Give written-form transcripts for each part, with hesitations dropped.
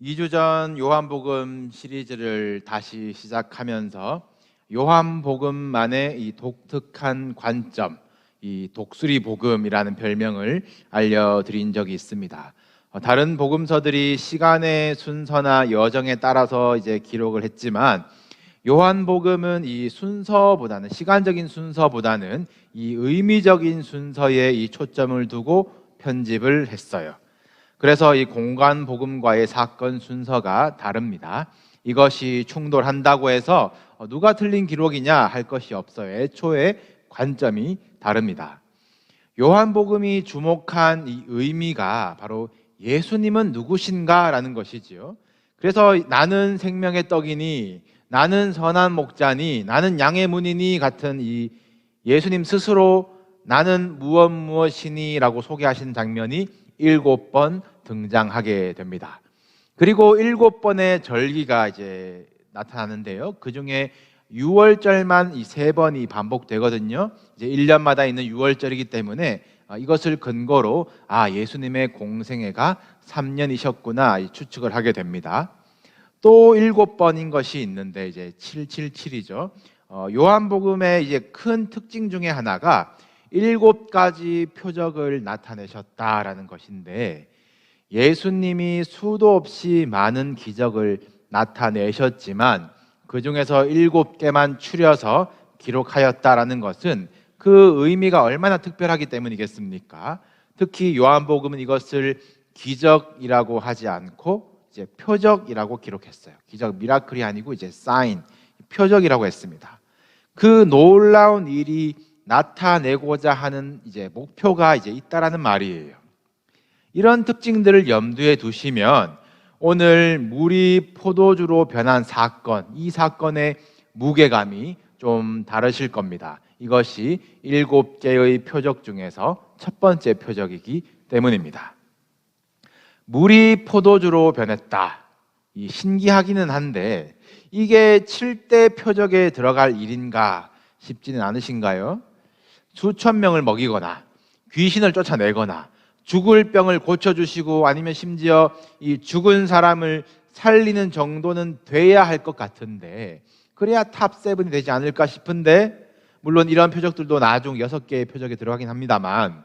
2주 전 요한복음 시리즈를 다시 시작하면서 요한복음만의 이 독특한 관점, 이 독수리 복음이라는 별명을 알려드린 적이 있습니다. 다른 복음서들이 시간의 순서나 여정에 따라서 이제 기록을 했지만 요한복음은 이 순서보다는 시간적인 순서보다는 이 의미적인 순서에 이 초점을 두고 편집을 했어요. 그래서 이 공간 복음과의 사건 순서가 다릅니다. 이것이 충돌한다고 해서 누가 틀린 기록이냐 할 것이 없어요. 애초에 관점이 다릅니다. 요한복음이 주목한 이 의미가 바로 예수님은 누구신가라는 것이지요. 그래서 나는 생명의 떡이니, 나는 선한 목자니, 나는 양의 문이니 같은 이 예수님 스스로 나는 무엇이니라고 소개하신 장면이 7번 등장하게 됩니다. 그리고 7번의 절기가 이제 나타나는데요. 그 중에 6월절만 이 3번이 반복되거든요. 이제 1년마다 있는 6월절이기 때문에 이것을 근거로 예수님의 공생애가 3년이셨구나 추측을 하게 됩니다. 또 7번인 것이 있는데 이제 777이죠. 요한복음의 이제 큰 특징 중에 하나가 7가지 표적을 나타내셨다라는 것인데, 예수님이 수도 없이 많은 기적을 나타내셨지만 그 중에서 7개만 추려서 기록하였다라는 것은 그 의미가 얼마나 특별하기 때문이겠습니까? 특히 요한복음은 이것을 기적이라고 하지 않고 이제 표적이라고 기록했어요. 기적, 미라클이 아니고 이제 사인, 표적이라고 했습니다. 그 놀라운 일이 나타내고자 하는 이제 목표가 이제 있다라는 말이에요. 이런 특징들을 염두에 두시면 오늘 물이 포도주로 변한 사건, 이 사건의 무게감이 좀 다르실 겁니다. 이것이 7개의 표적 중에서 첫 번째 표적이기 때문입니다. 물이 포도주로 변했다. 이 신기하기는 한데 이게 7대 표적에 들어갈 일인가 싶지는 않으신가요? 수천 명을 먹이거나 귀신을 쫓아내거나 죽을 병을 고쳐주시고 아니면 심지어 이 죽은 사람을 살리는 정도는 돼야 할 것 같은데, 그래야 탑7이 되지 않을까 싶은데, 물론 이런 표적들도 나중 6개의 표적에 들어가긴 합니다만,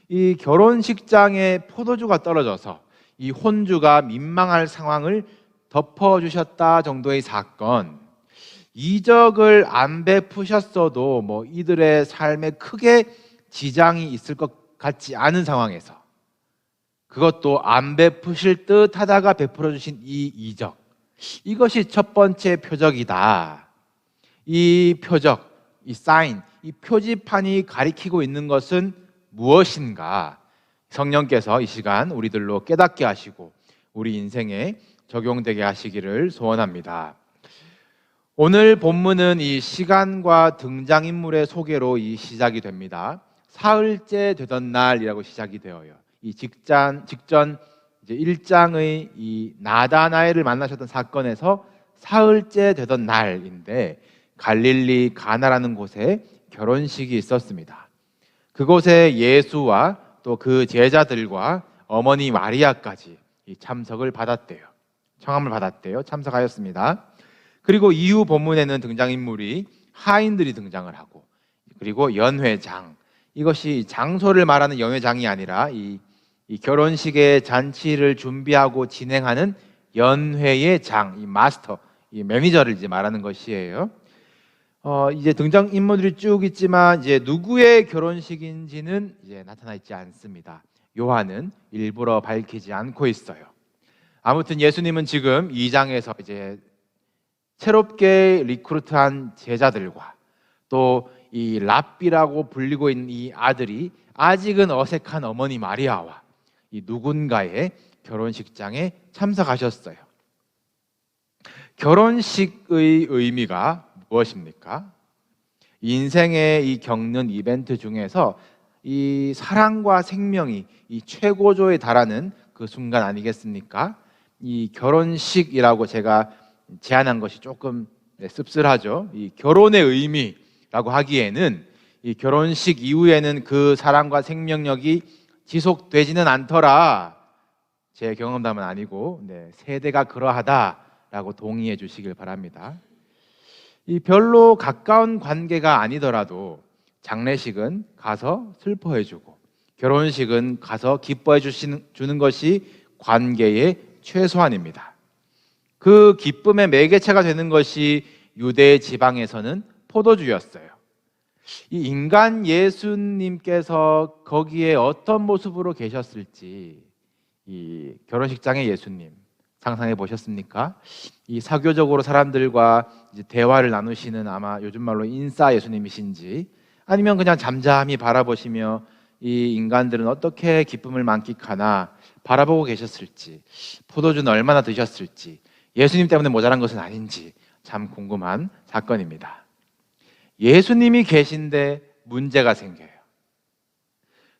이 결혼식장에 포도주가 떨어져서 이 혼주가 민망할 상황을 덮어주셨다 정도의 사건, 이적을 안 베푸셨어도 뭐 이들의 삶에 크게 지장이 있을 것 같지 않은 상황에서 그것도 안 베푸실 듯 하다가 베풀어 주신 이 이적, 이것이 첫 번째 표적이다. 이 표적, 이 사인, 이 표지판이 가리키고 있는 것은 무엇인가? 성령께서 이 시간 우리들로 깨닫게 하시고 우리 인생에 적용되게 하시기를 소원합니다. 오늘 본문은 이 시간과 등장인물의 소개로 시작이 됩니다. 사흘째 되던 날이라고 시작이 되어요. 이 직전 이제 1장의 이 나다나엘을 만나셨던 사건에서 사흘째 되던 날인데, 갈릴리 가나라는 곳에 결혼식이 있었습니다. 그곳에 예수와 또 그 제자들과 어머니 마리아까지 참석을 받았대요. 청함을 받았대요. 참석하였습니다. 그리고 이후 본문에는 등장인물이 하인들이 등장을 하고, 그리고 연회장, 이것이 장소를 말하는 연회장이 아니라 이 결혼식의 잔치를 준비하고 진행하는 연회의 장, 이 마스터, 이 매니저를 이제 말하는 것이에요. 이제 등장인물들이 쭉 있지만 이제 누구의 결혼식인지는 이제 나타나 있지 않습니다. 요한은 일부러 밝히지 않고 있어요. 아무튼 예수님은 지금 2장에서 이제 새롭게 리크루트한 제자들과 또 이 랍비라고 불리고 있는 이 아들이 아직은 어색한 어머니 마리아와 이 누군가의 결혼식장에 참석하셨어요. 결혼식의 의미가 무엇입니까? 인생에 이 겪는 이벤트 중에서 이 사랑과 생명이 이 최고조에 달하는 그 순간 아니겠습니까? 이 결혼식이라고 제가 제안한 것이 조금 씁쓸하죠. 이 결혼의 의미라고 하기에는 이 결혼식 이후에는 그 사랑과 생명력이 지속되지는 않더라. 제 경험담은 아니고 세대가 그러하다라고 동의해 주시길 바랍니다. 이 별로 가까운 관계가 아니더라도 장례식은 가서 슬퍼해 주고 결혼식은 가서 기뻐해 주는 것이 관계의 최소한입니다. 그 기쁨의 매개체가 되는 것이 유대 지방에서는 포도주였어요. 이 인간 예수님께서 거기에 어떤 모습으로 계셨을지 이 결혼식장의 예수님 상상해 보셨습니까? 이 사교적으로 사람들과 이제 대화를 나누시는 아마 요즘 말로 인싸 예수님이신지 아니면 그냥 잠잠히 바라보시며 이 인간들은 어떻게 기쁨을 만끽하나 바라보고 계셨을지 포도주는 얼마나 드셨을지 예수님 때문에 모자란 것은 아닌지 참 궁금한 사건입니다. 예수님이 계신데 문제가 생겨요.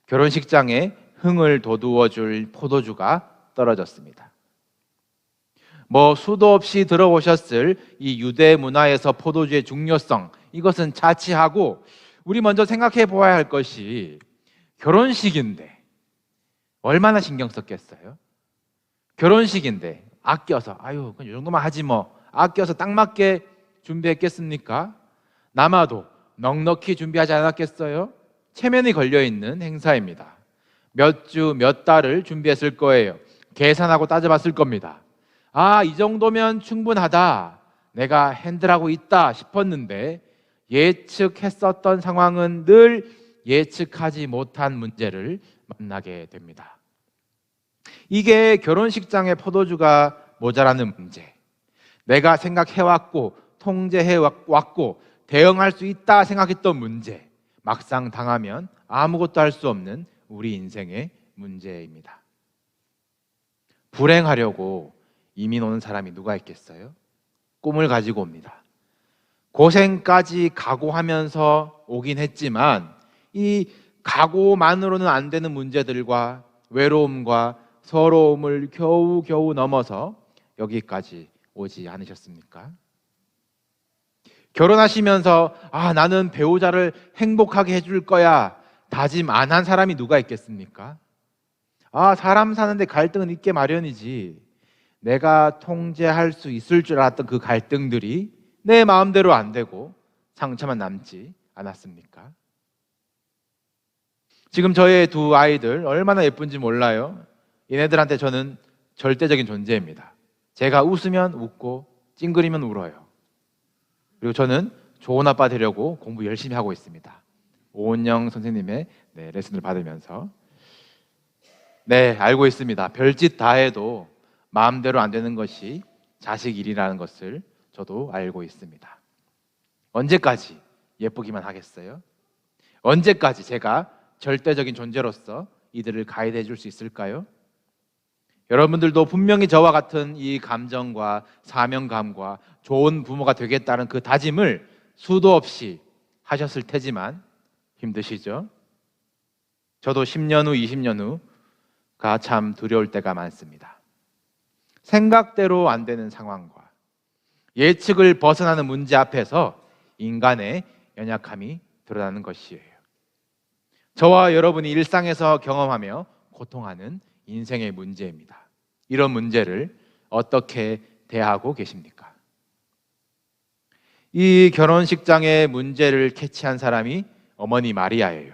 결혼식장에 흥을 돋우어 줄 포도주가 떨어졌습니다. 수도 없이 들어오셨을 이 유대 문화에서 포도주의 중요성 이것은 자치하고 우리 먼저 생각해 보아야 할 것이 결혼식인데 얼마나 신경 썼겠어요? 결혼식인데 아껴서 그냥 이 정도만 하지 아껴서 딱 맞게 준비했겠습니까? 남아도 넉넉히 준비하지 않았겠어요? 체면이 걸려있는 행사입니다. 몇 주, 몇 달을 준비했을 거예요. 계산하고 따져봤을 겁니다. 이 정도면 충분하다. 내가 핸들하고 있다 싶었는데 예측했었던 상황은 늘 예측하지 못한 문제를 만나게 됩니다. 이게 결혼식장의 포도주가 모자라는 문제. 내가 생각해왔고 통제해왔고 대응할 수 있다 생각했던 문제. 막상 당하면 아무것도 할 수 없는 우리 인생의 문제입니다. 불행하려고 이민 오는 사람이 누가 있겠어요? 꿈을 가지고 옵니다. 고생까지 각오하면서 오긴 했지만 이 각오만으로는 안 되는 문제들과 외로움과 서러움을 겨우겨우 넘어서 여기까지 오지 않으셨습니까? 결혼하시면서 나는 배우자를 행복하게 해줄 거야 다짐 안 한 사람이 누가 있겠습니까? 사람 사는데 갈등은 있게 마련이지. 내가 통제할 수 있을 줄 알았던 그 갈등들이 내 마음대로 안 되고 상처만 남지 않았습니까? 지금 저의 두 아이들 얼마나 예쁜지 몰라요. 얘네들한테 저는 절대적인 존재입니다. 제가 웃으면 웃고 찡그리면 울어요. 그리고 저는 좋은 아빠 되려고 공부 열심히 하고 있습니다. 오은영 선생님의 레슨을 받으면서 알고 있습니다. 별짓 다 해도 마음대로 안 되는 것이 자식 일이라는 것을 저도 알고 있습니다. 언제까지 예쁘기만 하겠어요? 언제까지 제가 절대적인 존재로서 이들을 가이드해 줄 수 있을까요? 여러분들도 분명히 저와 같은 이 감정과 사명감과 좋은 부모가 되겠다는 그 다짐을 수도 없이 하셨을 테지만 힘드시죠? 저도 10년 후, 20년 후가 참 두려울 때가 많습니다. 생각대로 안 되는 상황과 예측을 벗어나는 문제 앞에서 인간의 연약함이 드러나는 것이에요. 저와 여러분이 일상에서 경험하며 고통하는 인생의 문제입니다. 이런 문제를 어떻게 대하고 계십니까? 이 결혼식장의 문제를 캐치한 사람이 어머니 마리아예요.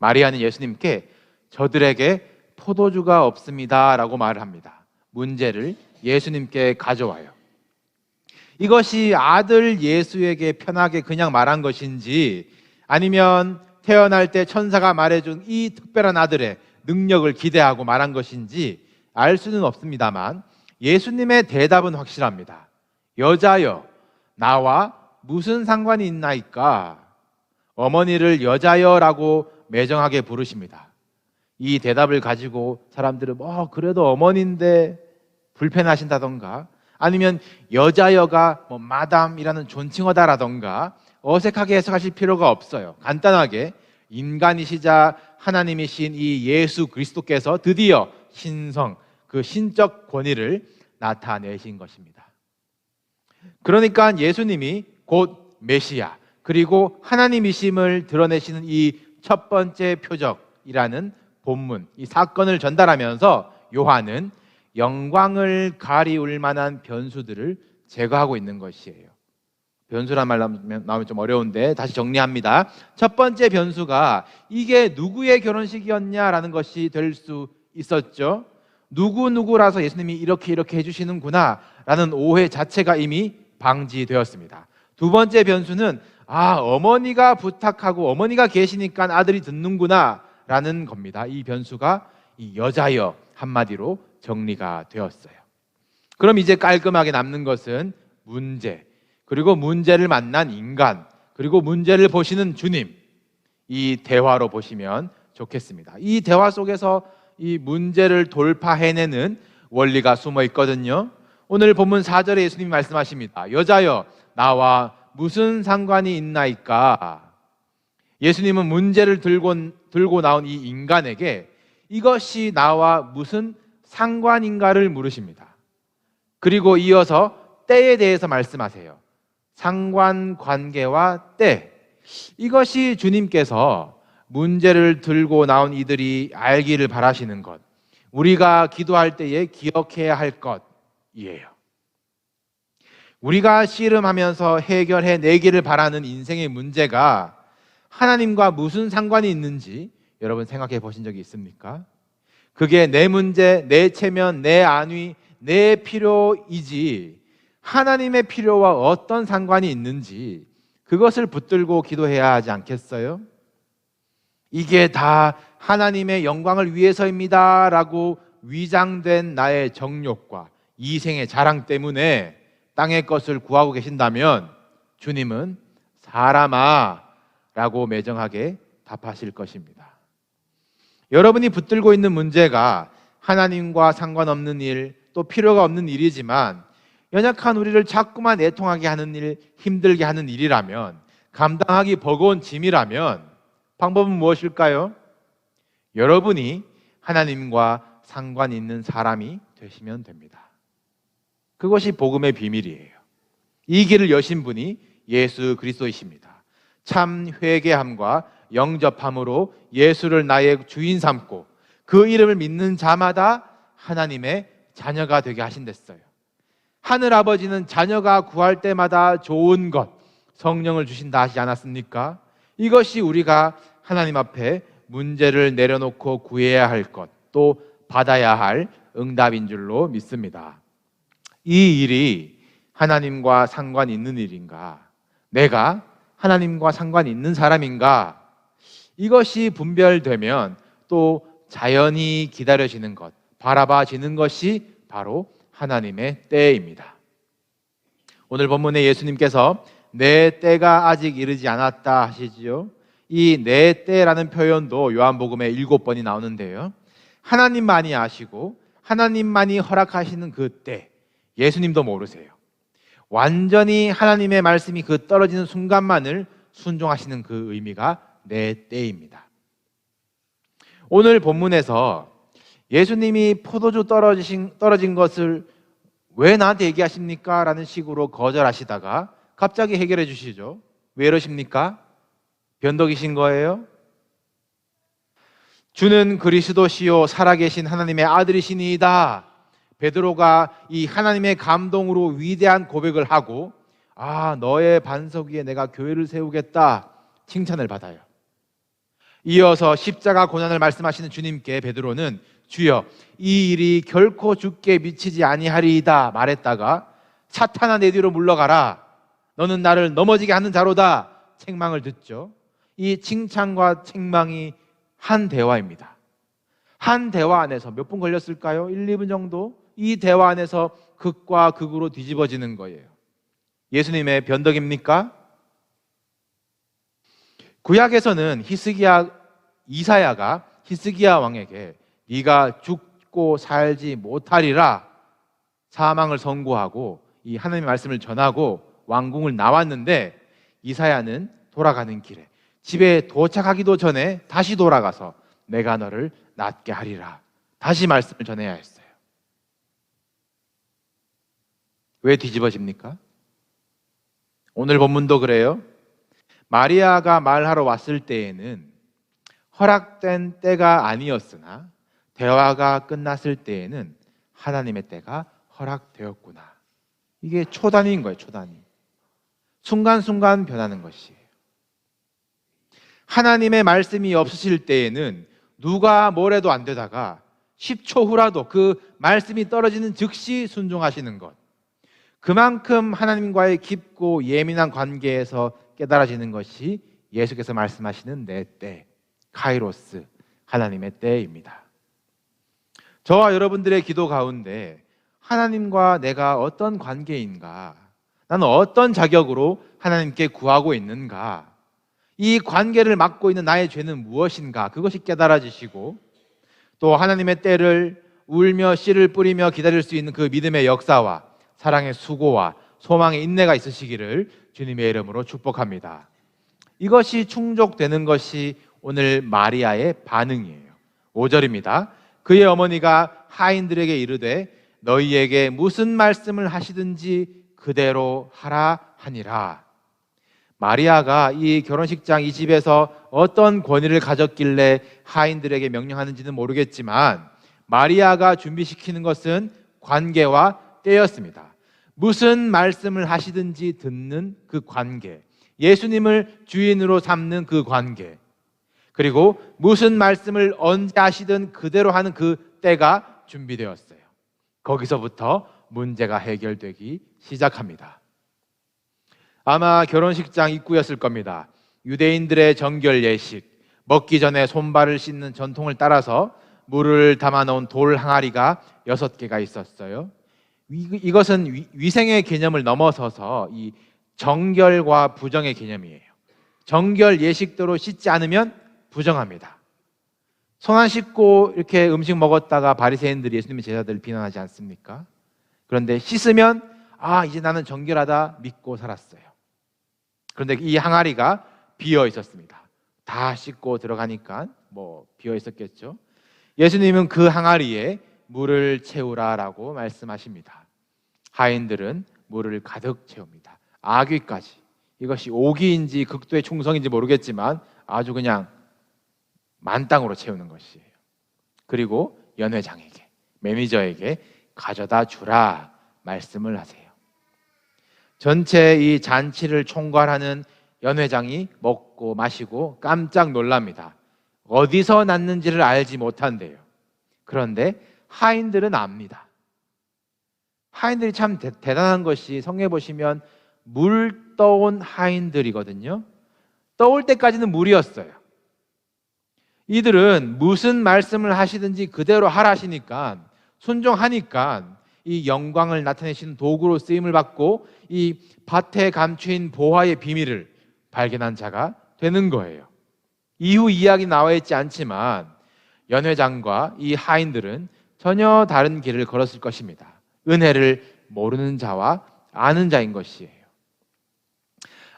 마리아는 예수님께 저들에게 포도주가 없습니다 라고 말을 합니다. 문제를 예수님께 가져와요. 이것이 아들 예수에게 편하게 그냥 말한 것인지 아니면 태어날 때 천사가 말해준 이 특별한 아들의 능력을 기대하고 말한 것인지 알 수는 없습니다만 예수님의 대답은 확실합니다. 여자여, 나와 무슨 상관이 있나이까? 어머니를 여자여라고 매정하게 부르십니다. 이 대답을 가지고 사람들은 그래도 어머니인데 불편하신다던가 아니면 여자여가 마담이라는 존칭어다라던가 어색하게 해석하실 필요가 없어요. 간단하게 인간이시자 하나님이신 이 예수 그리스도께서 드디어 신성, 그 신적 권위를 나타내신 것입니다. 그러니까 예수님이 곧 메시아 그리고 하나님이심을 드러내시는 이 첫 번째 표적이라는 본문, 이 사건을 전달하면서 요한은 영광을 가리울 만한 변수들을 제거하고 있는 것이에요. 변수란 말 나오면 좀 어려운데 다시 정리합니다. 첫 번째 변수가 이게 누구의 결혼식이었냐라는 것이 될 수 있었죠. 누구라서 예수님이 이렇게 해주시는구나 라는 오해 자체가 이미 방지되었습니다. 두 번째 변수는 어머니가 부탁하고 어머니가 계시니까 아들이 듣는구나 라는 겁니다. 이 변수가 이 여자여 한마디로 정리가 되었어요. 그럼 이제 깔끔하게 남는 것은 문제, 그리고 문제를 만난 인간, 그리고 문제를 보시는 주님, 이 대화로 보시면 좋겠습니다. 이 대화 속에서 이 문제를 돌파해내는 원리가 숨어 있거든요. 오늘 본문 4절에 예수님이 말씀하십니다. 여자여 나와 무슨 상관이 있나이까? 예수님은 문제를 들고 나온 이 인간에게 이것이 나와 무슨 상관인가를 물으십니다. 그리고 이어서 때에 대해서 말씀하세요. 상관관계와 때, 이것이 주님께서 문제를 들고 나온 이들이 알기를 바라시는 것, 우리가 기도할 때에 기억해야 할 것이에요. 우리가 씨름하면서 해결해내기를 바라는 인생의 문제가 하나님과 무슨 상관이 있는지 여러분 생각해 보신 적이 있습니까? 그게 내 문제, 내 체면, 내 안위, 내 필요이지 하나님의 필요와 어떤 상관이 있는지 그것을 붙들고 기도해야 하지 않겠어요? 이게 다 하나님의 영광을 위해서입니다 라고 위장된 나의 정욕과 이생의 자랑 때문에 땅의 것을 구하고 계신다면 주님은 사람아 라고 매정하게 답하실 것입니다. 여러분이 붙들고 있는 문제가 하나님과 상관없는 일, 또 필요가 없는 일이지만 연약한 우리를 자꾸만 애통하게 하는 일, 힘들게 하는 일이라면, 감당하기 버거운 짐이라면 방법은 무엇일까요? 여러분이 하나님과 상관 있는 사람이 되시면 됩니다. 그것이 복음의 비밀이에요. 이 길을 여신 분이 예수 그리스도이십니다. 참 회개함과 영접함으로 예수를 나의 주인 삼고 그 이름을 믿는 자마다 하나님의 자녀가 되게 하신댔어요. 하늘 아버지는 자녀가 구할 때마다 좋은 것, 성령을 주신다 하지 않았습니까? 이것이 우리가 하나님 앞에 문제를 내려놓고 구해야 할 것, 또 받아야 할 응답인 줄로 믿습니다. 이 일이 하나님과 상관 있는 일인가? 내가 하나님과 상관 있는 사람인가? 이것이 분별되면 또 자연히 기다려지는 것, 바라봐지는 것이 바로 하나님의 때입니다. 오늘 본문에 예수님께서 내 때가 아직 이르지 않았다 하시지요. 이 내 때라는 표현도 요한복음에 7번이 나오는데요. 하나님만이 아시고 하나님만이 허락하시는 그 때, 예수님도 모르세요. 완전히 하나님의 말씀이 그 떨어지는 순간만을 순종하시는 그 의미가 내 때입니다. 오늘 본문에서 예수님이 포도주 떨어진 것을 왜 나한테 얘기하십니까? 라는 식으로 거절하시다가 갑자기 해결해 주시죠. 왜 이러십니까? 변덕이신 거예요? 주는 그리스도시요 살아계신 하나님의 아들이시니이다. 베드로가 이 하나님의 감동으로 위대한 고백을 하고 너의 반석 위에 내가 교회를 세우겠다 칭찬을 받아요. 이어서 십자가 고난을 말씀하시는 주님께 베드로는 주여 이 일이 결코 주께 미치지 아니하리이다 말했다가 사탄아 내 뒤로 물러가라 너는 나를 넘어지게 하는 자로다 책망을 듣죠. 이 칭찬과 책망이 한 대화입니다. 한 대화 안에서 몇 분 걸렸을까요? 1, 2분 정도? 이 대화 안에서 극과 극으로 뒤집어지는 거예요. 예수님의 변덕입니까? 구약에서는 이사야가 히스기야 왕에게 네가 죽고 살지 못하리라 사망을 선고하고 이 하나님의 말씀을 전하고 왕궁을 나왔는데 이사야는 돌아가는 길에 집에 도착하기도 전에 다시 돌아가서 내가 너를 낫게 하리라 다시 말씀을 전해야 했어요. 왜 뒤집어집니까? 오늘 본문도 그래요. 마리아가 말하러 왔을 때에는 허락된 때가 아니었으나 대화가 끝났을 때에는 하나님의 때가 허락되었구나. 이게 초단위인 거예요. 초단위. 순간순간 변하는 것이에요. 하나님의 말씀이 없으실 때에는 누가 뭐래도 안 되다가 10초 후라도 그 말씀이 떨어지는 즉시 순종하시는 것. 그만큼 하나님과의 깊고 예민한 관계에서 깨달아지는 것이 예수께서 말씀하시는 내 때, 카이로스, 하나님의 때입니다. 저와 여러분들의 기도 가운데 하나님과 내가 어떤 관계인가, 나는 어떤 자격으로 하나님께 구하고 있는가, 이 관계를 맡고 있는 나의 죄는 무엇인가, 그것이 깨달아지시고 또 하나님의 때를 울며 씨를 뿌리며 기다릴 수 있는 그 믿음의 역사와 사랑의 수고와 소망의 인내가 있으시기를 주님의 이름으로 축복합니다. 이것이 충족되는 것이 오늘 마리아의 반응이에요. 5절입니다. 그의 어머니가 하인들에게 이르되 너희에게 무슨 말씀을 하시든지 그대로 하라 하니라. 마리아가 이 결혼식장 이 집에서 어떤 권위를 가졌길래 하인들에게 명령하는지는 모르겠지만 마리아가 준비시키는 것은 관계와 때였습니다. 무슨 말씀을 하시든지 듣는 그 관계, 예수님을 주인으로 삼는 그 관계, 그리고 무슨 말씀을 언제 하시든 그대로 하는 그 때가 준비되었어요. 거기서부터 문제가 해결되기 시작합니다. 아마 결혼식장 입구였을 겁니다. 유대인들의 정결 예식, 먹기 전에 손발을 씻는 전통을 따라서 물을 담아놓은 돌 항아리가 6개가 있었어요. 이것은 위생의 개념을 넘어서서 이 정결과 부정의 개념이에요. 정결 예식대로 씻지 않으면 부정합니다. 손 안 씻고 이렇게 음식 먹었다가 바리새인들이 예수님의 제자들을 비난하지 않습니까? 그런데 씻으면 이제 나는 정결하다 믿고 살았어요. 그런데 이 항아리가 비어 있었습니다. 다 씻고 들어가니까 비어 있었겠죠. 예수님은 그 항아리에 물을 채우라라고 말씀하십니다. 하인들은 물을 가득 채웁니다. 아귀까지. 이것이 오기인지 극도의 충성인지 모르겠지만 아주 그냥 만땅으로 채우는 것이에요. 그리고 연회장에게, 매니저에게 가져다 주라 말씀을 하세요. 전체 이 잔치를 총괄하는 연회장이 먹고 마시고 깜짝 놀랍니다. 어디서 났는지를 알지 못한대요. 그런데 하인들은 압니다. 하인들이 참 대단한 것이 성경에 보시면 물 떠온 하인들이거든요. 떠올 때까지는 물이었어요. 이들은 무슨 말씀을 하시든지 그대로 하라 하시니까 순종하니까 이 영광을 나타내시는 도구로 쓰임을 받고 이 밭에 감추인 보화의 비밀을 발견한 자가 되는 거예요. 이후 이야기 나와 있지 않지만 연회장과 이 하인들은 전혀 다른 길을 걸었을 것입니다. 은혜를 모르는 자와 아는 자인 것이에요.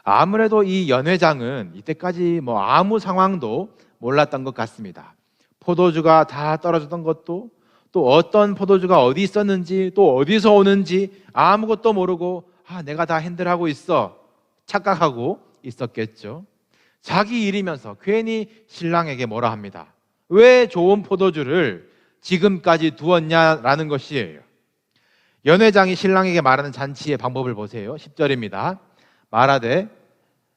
아무래도 이 연회장은 이때까지 아무 상황도 몰랐던 것 같습니다. 포도주가 다 떨어졌던 것도, 또 어떤 포도주가 어디 있었는지, 또 어디서 오는지 아무것도 모르고 내가 다 핸들하고 있어 착각하고 있었겠죠. 자기 일이면서 괜히 신랑에게 뭐라 합니다. 왜 좋은 포도주를 지금까지 두었냐라는 것이에요. 연회장이 신랑에게 말하는 잔치의 방법을 보세요. 10절입니다. 말하되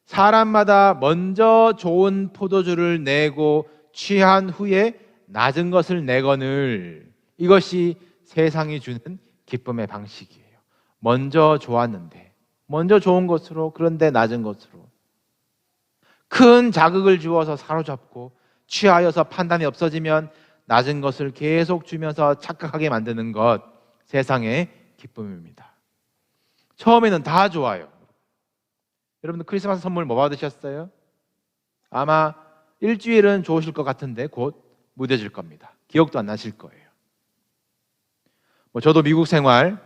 사람마다 먼저 좋은 포도주를 내고 취한 후에 낮은 것을 내거늘. 이것이 세상이 주는 기쁨의 방식이에요. 먼저 좋았는데, 먼저 좋은 것으로, 그런데 낮은 것으로 큰 자극을 주어서 사로잡고 취하여서 판단이 없어지면 낮은 것을 계속 주면서 착각하게 만드는 것, 세상의 기쁨입니다. 처음에는 다 좋아요. 여러분들 크리스마스 선물 뭐 받으셨어요? 아마 일주일은 좋으실 것 같은데 곧 무뎌질 겁니다. 기억도 안 나실 거예요. 저도 미국 생활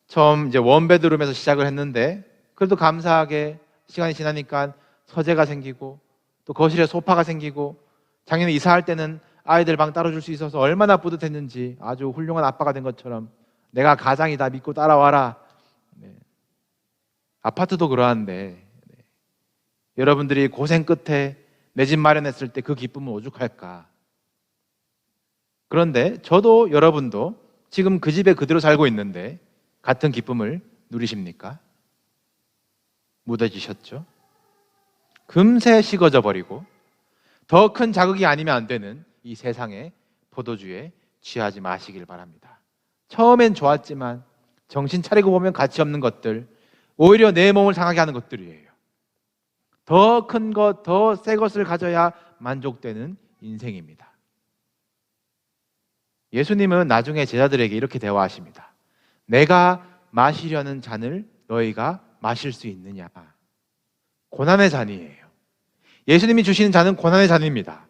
처음 이제 원베드룸에서 시작을 했는데 그래도 감사하게 시간이 지나니까 서재가 생기고 또 거실에 소파가 생기고 작년에 이사할 때는 아이들 방 따로 줄 수 있어서 얼마나 뿌듯했는지 아주 훌륭한 아빠가 된 것처럼 내가 가장이다 믿고 따라와라. 아파트도 그러한데 여러분들이 고생 끝에 내 집 마련했을 때 그 기쁨은 오죽할까. 그런데 저도 여러분도 지금 그 집에 그대로 살고 있는데 같은 기쁨을 누리십니까? 무뎌지셨죠? 금세 식어져 버리고 더 큰 자극이 아니면 안 되는 이 세상의 포도주에 취하지 마시길 바랍니다. 처음엔 좋았지만 정신 차리고 보면 가치 없는 것들, 오히려 내 몸을 상하게 하는 것들이에요. 더 큰 것, 더 새 것을 가져야 만족되는 인생입니다. 예수님은 나중에 제자들에게 이렇게 대화하십니다. 내가 마시려는 잔을 너희가 마실 수 있느냐? 고난의 잔이에요. 예수님이 주시는 잔은 고난의 잔입니다.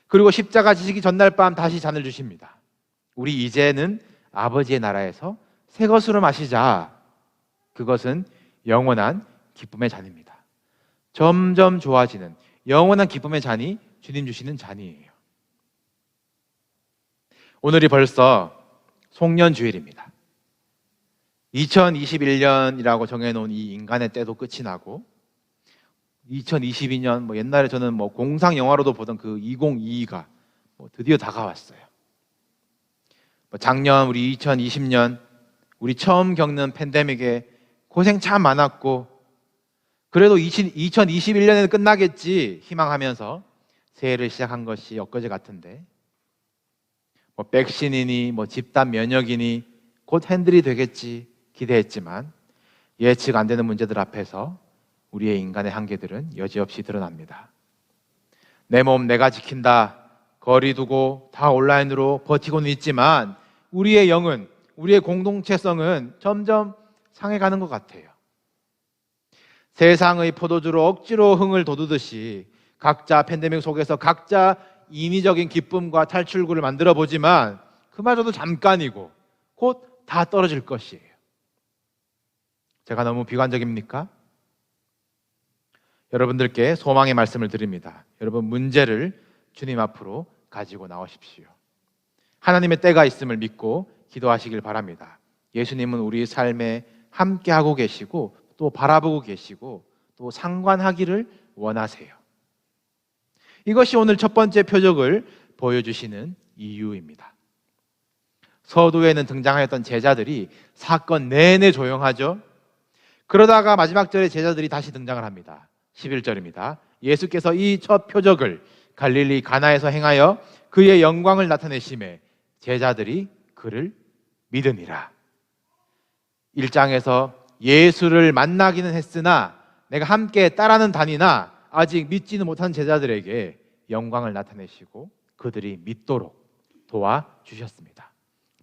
그리고 십자가 지시기 전날 밤 다시 잔을 주십니다. 우리 이제는 아버지의 나라에서 새 것으로 마시자. 그것은 영원한 기쁨의 잔입니다. 점점 좋아지는 영원한 기쁨의 잔이 주님 주시는 잔이에요. 오늘이 벌써 송년주일입니다. 2021년이라고 정해놓은 이 인간의 때도 끝이 나고 2022년 옛날에 저는 공상 영화로도 보던 그 2022가 드디어 다가왔어요. 작년 우리 2020년 우리 처음 겪는 팬데믹에 고생 참 많았고 그래도 2021년에는 끝나겠지 희망하면서 새해를 시작한 것이 엊그제 같은데 백신이니 집단 면역이니 곧 핸들이 되겠지 기대했지만 예측 안 되는 문제들 앞에서 우리의 인간의 한계들은 여지없이 드러납니다. 내 몸 내가 지킨다. 거리 두고 다 온라인으로 버티고는 있지만 우리의 영은, 우리의 공동체성은 점점 상해가는 것 같아요. 세상의 포도주로 억지로 흥을 돋우듯이 각자 팬데믹 속에서 각자 인위적인 기쁨과 탈출구를 만들어 보지만 그마저도 잠깐이고 곧 다 떨어질 것이에요. 제가 너무 비관적입니까? 여러분들께 소망의 말씀을 드립니다. 여러분 문제를 주님 앞으로 가지고 나오십시오. 하나님의 때가 있음을 믿고 기도하시길 바랍니다. 예수님은 우리 삶에 함께하고 계시고 또 바라보고 계시고 또 상관하기를 원하세요. 이것이 오늘 첫 번째 표적을 보여주시는 이유입니다. 서두에는 등장하였던 제자들이 사건 내내 조용하죠. 그러다가 마지막 절에 제자들이 다시 등장을 합니다. 11절입니다. 예수께서 이 첫 표적을 갈릴리 가나에서 행하여 그의 영광을 나타내심에 제자들이 그를 믿으니라. 1장에서 예수를 만나기는 했으나 내가 함께 따라는 다니나 아직 믿지는 못한 제자들에게 영광을 나타내시고 그들이 믿도록 도와주셨습니다.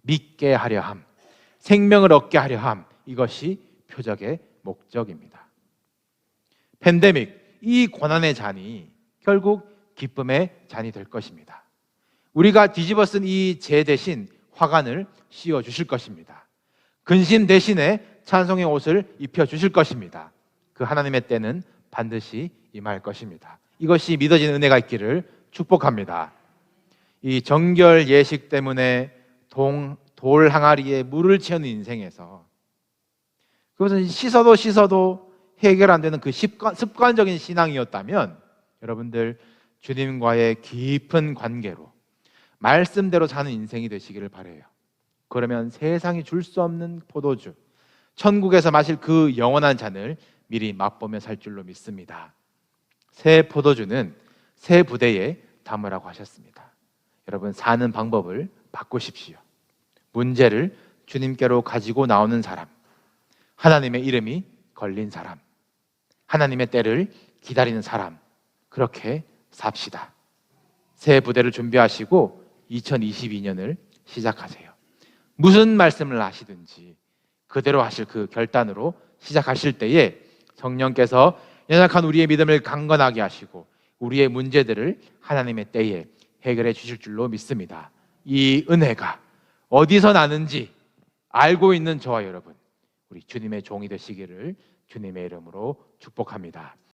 믿게 하려 함, 생명을 얻게 하려 함, 이것이 표적의 목적입니다. 팬데믹, 이 고난의 잔이 결국 기쁨의 잔이 될 것입니다. 우리가 뒤집어 쓴 이 재 대신 화관을 씌워 주실 것입니다. 근심 대신에 찬송의 옷을 입혀 주실 것입니다. 그 하나님의 때는 반드시 임할 것입니다. 이것이 믿어지는 은혜가 있기를 축복합니다. 이 정결 예식 때문에 돌 항아리에 물을 채우는 인생에서 그것은 씻어도 해결 안 되는 그 습관적인 신앙이었다면 여러분들 주님과의 깊은 관계로 말씀대로 사는 인생이 되시기를 바라요. 그러면 세상이 줄 수 없는 포도주, 천국에서 마실 그 영원한 잔을 미리 맛보며 살 줄로 믿습니다. 새 포도주는 새 부대에 담으라고 하셨습니다. 여러분 사는 방법을 바꾸십시오. 문제를 주님께로 가지고 나오는 사람, 하나님의 이름이 걸린 사람, 하나님의 때를 기다리는 사람, 그렇게 삽시다. 새 부대를 준비하시고 2022년을 시작하세요. 무슨 말씀을 하시든지 그대로 하실 그 결단으로 시작하실 때에 성령께서 연약한 우리의 믿음을 강건하게 하시고 우리의 문제들을 하나님의 때에 해결해 주실 줄로 믿습니다. 이 은혜가 어디서 나는지 알고 있는 저와 여러분, 우리 주님의 종이 되시기를 주님의 이름으로 축복합니다.